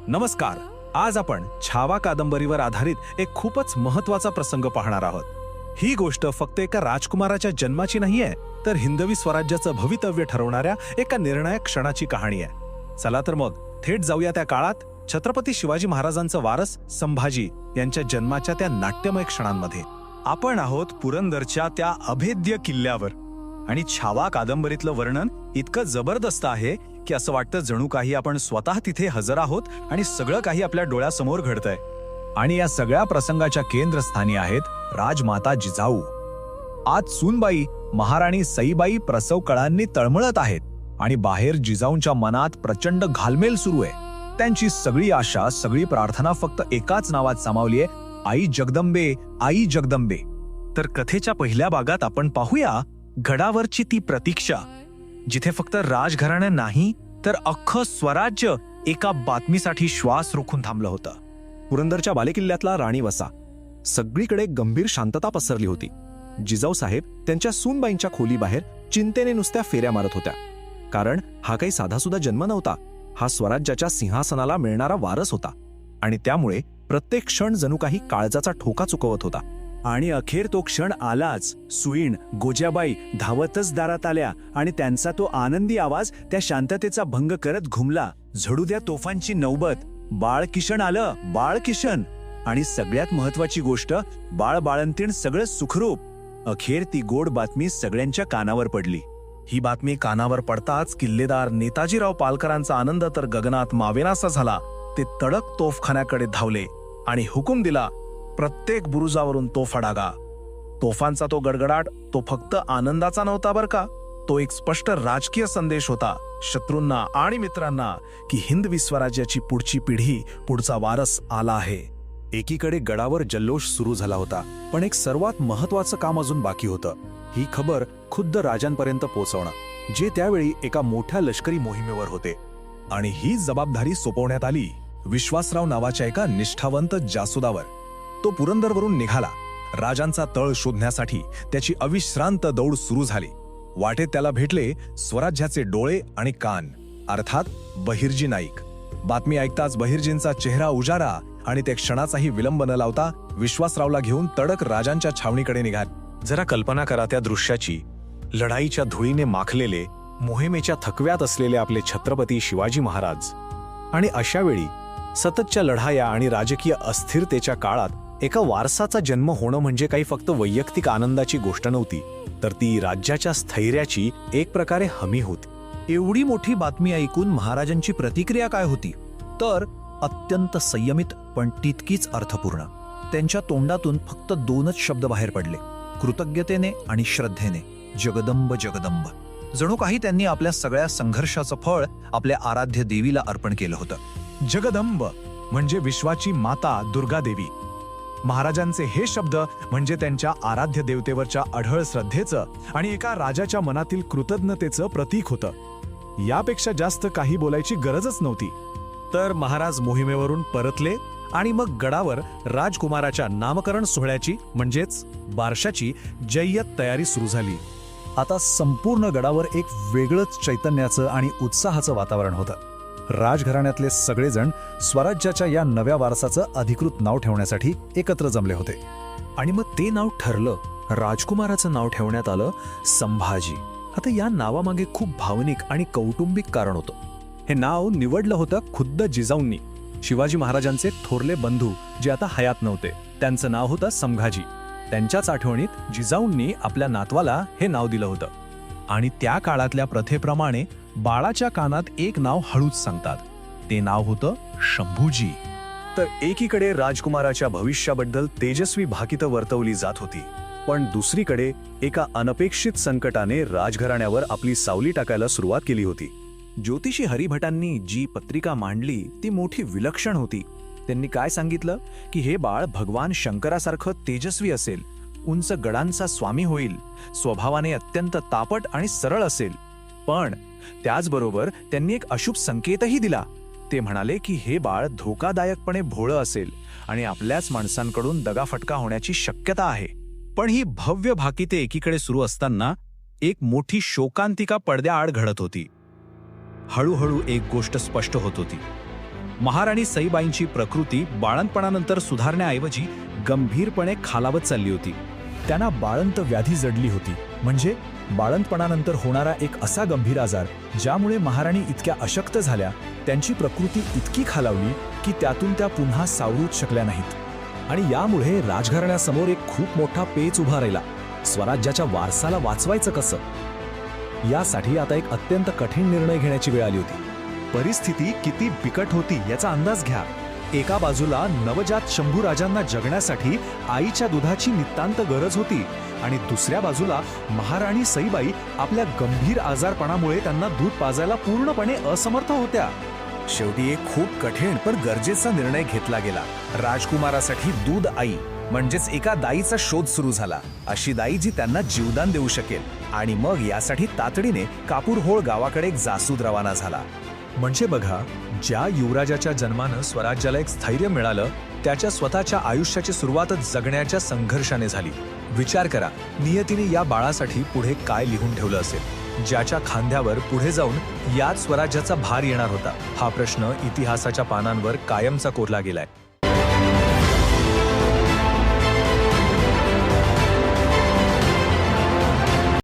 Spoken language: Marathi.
नमस्कार. आज आपण छावा कादंबरीवर आधारित एक खूपच महत्वाचा प्रसंग पाहणार आहोत. ही गोष्ट फक्त एका राजकुमाराच्या जन्माची नाहीये, तर हिंदवी स्वराज्याचं भवितव्य ठरवणाऱ्या एका निर्णायक क्षणाची कहाणी आहे. चला तर मग थेट जाऊया त्या काळात, छत्रपती शिवाजी महाराजांचा वारस संभाजी यांच्या जन्माच्या त्या नाट्यमय क्षणांमध्ये. आपण आहोत पुरंदरच्या त्या अभेद्य किल्ल्यावर आणि छावा कादंबरीतलं वर्णन इतकं जबरदस्त आहे की असं वाटतं जणू काही आपण स्वतः तिथे हजर आहोत आणि सगळं काही आपल्या डोळ्यासमोर घडतंय. आणि या सगळ्या प्रसंगाच्या केंद्रस्थानी आहेत राजमाता जिजाऊ. आज सूनबाई महाराणी सईबाई प्रसव कळांनी तळमळत आहेत आणि बाहेर जिजाऊंच्या मनात प्रचंड घालमेल सुरू आहे. त्यांची सगळी आशा, सगळी प्रार्थना फक्त एकाच नावात सामावलीये, आई जगदंबे, आई जगदंबे. तर कथेच्या पहिल्या भागात आपण पाहूया गडावरची ती प्रतीक्षा, जिथे फक्त राजघराणं नाही तर अख्खं स्वराज्य एका बातमीसाठी श्वास रोखून थांबलं होतं. पुरंदरच्या बालेकिल्ल्यातला राणी वसा. सगळीकडे गंभीर शांतता पसरली होती. जिजाऊ साहेब त्यांच्या सूनबाईंच्या खोलीबाहेर चिंतेने नुसत्या फेऱ्या मारत होत्या. कारण हा काही साधासुद्धा जन्म नव्हता, हा स्वराज्याच्या सिंहासनाला मिळणारा वारस होता आणि त्यामुळे प्रत्येक क्षण जणू काही काळजाचा ठोका चुकवत होता. आणि अखेर तो क्षण आलाच. सुईण गोजाबाई धावतच दारात आल्या आणि त्यांचा तो आनंदी आवाज त्या शांततेचा भंग करत घुमला. झडू द्या तोफांची नौबत, बाळ किशन आलं, बाळ किशन. आणि सगळ्यात महत्वाची गोष्ट, बाळ बाळंतीण सगळं सुखरूप. अखेर ती गोड बातमी सगळ्यांच्या कानावर पडली. ही बातमी कानावर पडताच किल्लेदार नेताजीराव पालकरांचा आनंद तर गगनात मावेनासा झाला. ते तडक तोफखान्याकडे धावले आणि हुकूम दिला, प्रत्येक बुरुजावरून तोफा डागा. तोफांचा तो गडगडाट तो फक्त आनंदाचा नव्हता बर का, तो एक स्पष्ट राजकीय संदेश होता शत्रूंना आणि मित्रांना की हिंदवी स्वराज्याची पुढची पिढी, पुढचा वारस आला आहे. एकीकडे गडावर जल्लोष सुरू झाला होता, पण एक सर्वात महत्वाचं काम अजून बाकी होतं. ही खबर खुद्द राजांपर्यंत पोहोचवणं, जे त्यावेळी एका मोठ्या लष्करी मोहिमेवर होते. आणि ही जबाबदारी सोपवण्यात आली विश्वासराव नावाच्या एका निष्ठावंत जासुदावर. तो पुरंदरवरून निघाला. राजांचा तळ शोधण्यासाठी त्याची अविश्रांत दौड सुरू झाली. वाटेत त्याला भेटले स्वराज्याचे डोळे आणि कान, अर्थात बहिर्जी नाईक. बातमी ऐकताच बहिर्जींचा चेहरा उजाडा आणि ते क्षणाचाही विलंब न लावता विश्वासरावला घेऊन तडक राजांच्या छावणीकडे निघाले. जरा कल्पना करा त्या दृश्याची. लढाईच्या धुळीने माखलेले, मोहिमेच्या थकव्यात असलेले आपले छत्रपती शिवाजी महाराज. आणि अशा वेळी सततच्या लढाया आणि राजकीय अस्थिरतेच्या काळात एका वारसाचा जन्म होणं म्हणजे काही फक्त वैयक्तिक आनंदाची गोष्ट नव्हती, तर ती राज्याच्या स्थैर्याची एक प्रकारे हमी होती. एवढी मोठी बातमी ऐकून महाराजांची प्रतिक्रिया काय होती? तर अत्यंत संयमित पण तितकीच अर्थपूर्ण. त्यांच्या तोंडातून फक्त दोनच शब्द बाहेर पडले, कृतज्ञतेने आणि श्रद्धेने, जगदंब जगदंब. जणू काही त्यांनी आपल्या सगळ्या संघर्षाचं फळ आपल्या आराध्य देवीला अर्पण केलं होतं. जगदंब म्हणजे विश्वाची माता दुर्गा देवी. महाराजांचे हे शब्द म्हणजे त्यांच्या आराध्य देवतेवरच्या अढळ श्रद्धेचं आणि एका राजाच्या मनातील कृतज्ञतेचं प्रतीक होतं. यापेक्षा जास्त काही बोलायची गरजच नव्हती. तर महाराज मोहिमेवरून परतले आणि मग गडावर राजकुमाराच्या नामकरण सोहळ्याची म्हणजेच बारशाची जय्यत तयारी सुरू झाली. आता संपूर्ण गडावर एक वेगळंच चैतन्याचं आणि उत्साहाचं वातावरण होतं. राजघराण्यातले सगळेजण स्वराज्याच्या या नव्या वारसाचं अधिकृत नाव ठेवण्यासाठी एकत्र जमले होते. आणि मग ते नाव ठरलं. राजकुमाराचं नाव ठेवण्यात आलं संभाजी. आता या नावामागे खूप भावनिक आणि कौटुंबिक कारण होतं. हे नाव निवडलं होतं खुद्द जिजाऊंनी. शिवाजी महाराजांचे थोरले बंधू जे आता हयात नव्हते, त्यांचं नाव होतं संभाजी. त्यांच्याच आठवणीत जिजाऊंनी आपल्या नातवाला हे नाव दिलं होतं. आणि त्या काळातल्या प्रथेप्रमाणे बाळाच्या कानात एक नाव हळूच सांगतात. ते नाव होतं शंभूजी. तर एकीकडे राजकुमाराच्या भविष्याबद्दल तेजस्वी भाकितं वर्तवली जात होती, पण दुसरीकडे एका अनपेक्षित संकटाने राजघराण्यावर आपली सावली टाकायला सुरुवात केली होती. ज्योतिषी हरिभटांनी जी पत्रिका मांडली ती मोठी विलक्षण होती. त्यांनी काय सांगितलं की हे बाळ भगवान शंकरासारखं तेजस्वी असेल, उंच गडांचा स्वामी होईल, स्वभावाने अत्यंत तापट आणि सरळ असेल. पण त्याचबरोबर त्यांनी एक अशुभ संकेतही दिला. ते म्हणाले की हे बाळ धोकादायकपणे भोळं असेल आणि आपल्याच माणसांकडून दगाफटका होण्याची शक्यता आहे. पण ही भव्य भाकिते एकीकडे सुरू असताना एक मोठी शोकांतिका पडद्याआड घडत होती. हळूहळू एक गोष्ट स्पष्ट होत होती. महाराणी सईबाईंची प्रकृती बाळंतपणानंतर सुधारण्याऐवजी गंभीरपणे खालावत चालली होती. त्यांना बाळंत व्याधी जडली होती, म्हणजे बाळंतपणानंतर होणारा एक असा गंभीर आजार ज्यामुळे महाराणी इतक्या अशक्त झाल्या, त्यांची प्रकृती इतकी खालावली की त्यातून त्या पुन्हा सावरूच शकल्या नाहीत. आणि यामुळे राजघराण्यासमोर एक खूप मोठा पेच उभा राहिला. स्वराज्याच्या वारसाला वाचवायचं कसं? यासाठी आता एक अत्यंत कठीण निर्णय घेण्याची वेळ आली होती. परिस्थिती किती बिकट होती याचा अंदाज घ्या. एका बाजूला नवजात शंभूराजांना जगण्यासाठी आईच्या दुधाची नितांत गरज होती, आणि दुसऱ्या बाजूला महाराणी सईबाई आपल्या गंभीर आजारपणामुळे त्यांना दूध पाजायला पूर्णपणे असमर्थ होत्या. शेवटी एक खूप कठीण पण गरजेचा निर्णय घेतला गेला. राजकुमारासाठी दूध आई म्हणजेच एका दाईचा शोध सुरू झाला, अशी दाई जी त्यांना जीवदान देऊ शकेल. आणि मग यासाठी तातडीने कापूरहोळ गावाकडे एक जासूद रवाना झाला. म्हणजे बघा, ज्या युवराजाच्या जन्मानं स्वराज्याला एक स्थैर्य मिळालं, त्याच्या स्वतःच्या आयुष्याची सुरुवातच जगण्याच्या संघर्षाने झाली. विचार करा, नियतीने या बाळासाठी पुढे काय लिहून ठेवलं असेल, ज्याच्या खांद्यावर पुढे जाऊन याच स्वराज्याचा भार येणार होता. हा प्रश्न इतिहासाच्या पानांवर कायमचा कोरला गेलाय.